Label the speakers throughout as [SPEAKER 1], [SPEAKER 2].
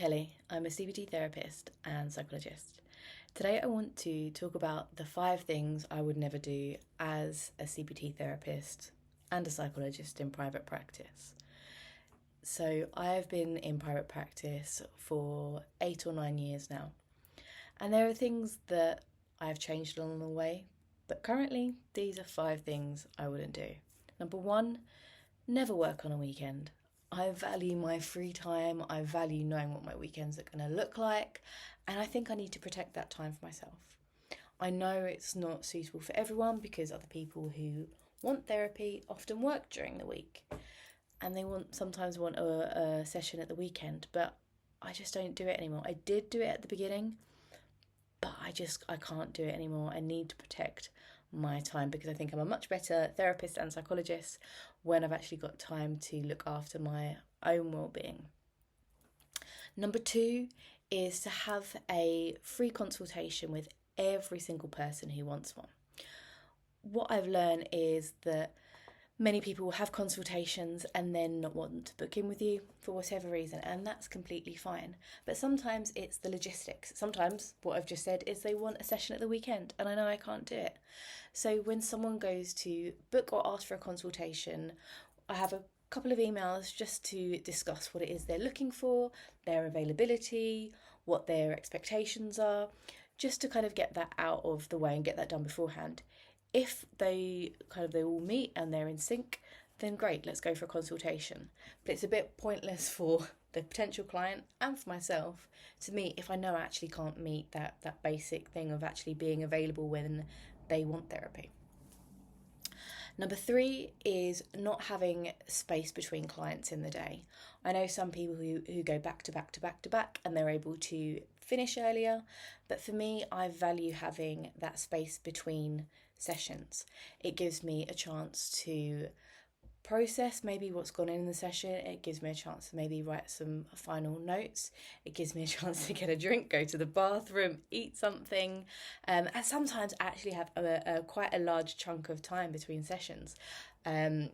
[SPEAKER 1] Kelly. I'm a CBT therapist and psychologist. Today I want to talk about the 5 things I would never do as a CBT therapist and a psychologist in private practice. So I have been in private practice for 8 or 9 years now. And there are things that I've changed along the way, but currently these are 5 things I wouldn't do. Number 1, never work on a weekend. I value my free time, I value knowing what my weekends are going to look like, and I think I need to protect that time for myself. I know it's not suitable for everyone because other people who want therapy often work during the week and they sometimes want a session at the weekend, but I just don't do it anymore. I did do it at the beginning, but I can't do it anymore. I need to protect my time because I think I'm a much better therapist and psychologist when I've actually got time to look after my own well-being. Number 2 is to have a free consultation with every single person who wants one. What I've learned is that many people will have consultations and then not want to book in with you for whatever reason, and that's completely fine. But sometimes it's the logistics. Sometimes what I've just said is they want a session at the weekend and I know I can't do it. So when someone goes to book or ask for a consultation, I have a couple of emails just to discuss what it is they're looking for, their availability, what their expectations are, just to kind of get that out of the way and get that done beforehand. If they all meet and they're in sync, then great, let's go for a consultation. But it's a bit pointless for the potential client and for myself to meet if I know I actually can't meet that basic thing of actually being available when they want therapy. Number 3 is not having space between clients in the day. I know some people who go back to back to back to back and they're able to finish earlier, but for me, I value having that space between sessions. It gives me a chance to process maybe what's gone in the session. It gives me a chance to maybe write some final notes. It gives me a chance to get a drink, go to the bathroom, eat something, and sometimes actually have quite a large chunk of time between sessions.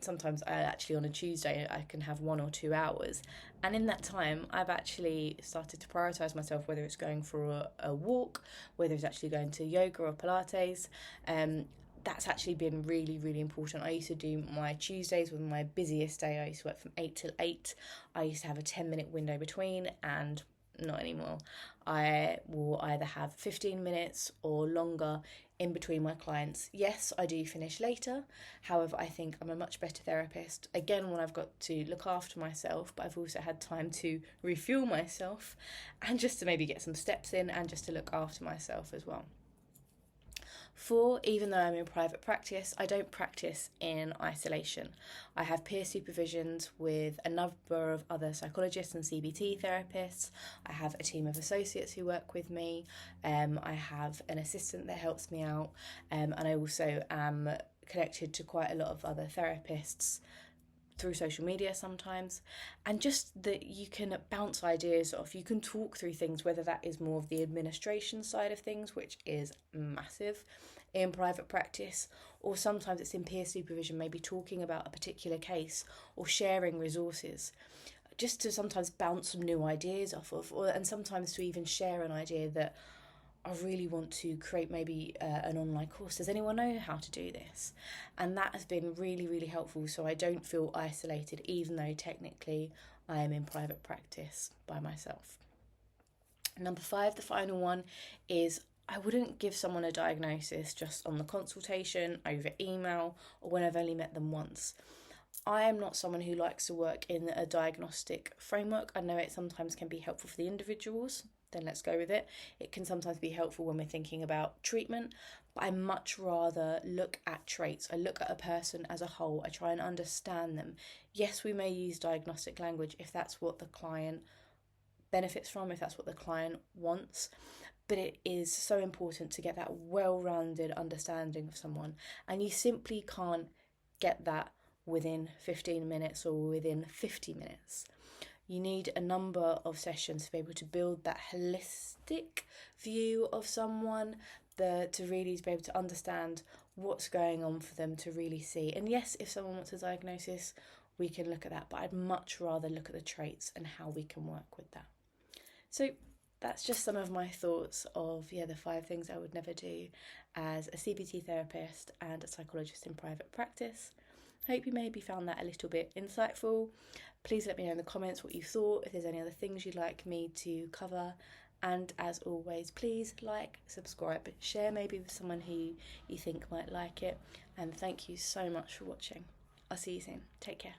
[SPEAKER 1] Sometimes on a Tuesday I can have 1 or 2 hours, and in that time I've actually started to prioritise myself, whether it's going for a walk, whether it's actually going to yoga or Pilates. That's actually been really, really important. I used to do my Tuesdays with my busiest day. I used to work from 8 till 8. I used to have a 10-minute window between, and not anymore. I will either have 15 minutes or longer in between my clients. Yes, I do finish later. However, I think I'm a much better therapist, again, when I've got to look after myself, but I've also had time to refuel myself and just to maybe get some steps in and just to look after myself as well. 4, even though I'm in private practice, I don't practice in isolation. I have peer supervisions with a number of other psychologists and CBT therapists. I have a team of associates who work with me. I have an assistant that helps me out. And I also am connected to quite a lot of other therapists through social media sometimes, and just that you can bounce ideas off. You can talk through things, whether that is more of the administration side of things, which is massive in private practice, or sometimes it's in peer supervision, maybe talking about a particular case or sharing resources, just to sometimes bounce some new ideas off of, and sometimes to even share an idea that I really want to create maybe an online course. Does anyone know how to do this? And that has been really, really helpful, so I don't feel isolated, even though technically I am in private practice by myself. Number 5, the final one, is I wouldn't give someone a diagnosis just on the consultation, over email, or when I've only met them once. I am not someone who likes to work in a diagnostic framework. I know it sometimes can be helpful for the individuals, then let's go with it. It can sometimes be helpful when we're thinking about treatment, but I much rather look at traits. I look at a person as a whole. I try and understand them. Yes, we may use diagnostic language if that's what the client benefits from, if that's what the client wants, but it is so important to get that well-rounded understanding of someone, and you simply can't get that within 15 minutes or within 50 minutes. You need a number of sessions to be able to build that holistic view of someone, to really be able to understand what's going on for them, to really see. And yes, if someone wants a diagnosis, we can look at that, but I'd much rather look at the traits and how we can work with that. So that's just some of my thoughts of the 5 things I would never do as a CBT therapist and a psychologist in private practice. Hope you maybe found that a little bit insightful. Please let me know in the comments what you thought, if there's any other things you'd like me to cover. And as always, please like, subscribe, share maybe with someone who you think might like it. And thank you so much for watching. I'll see you soon. Take care.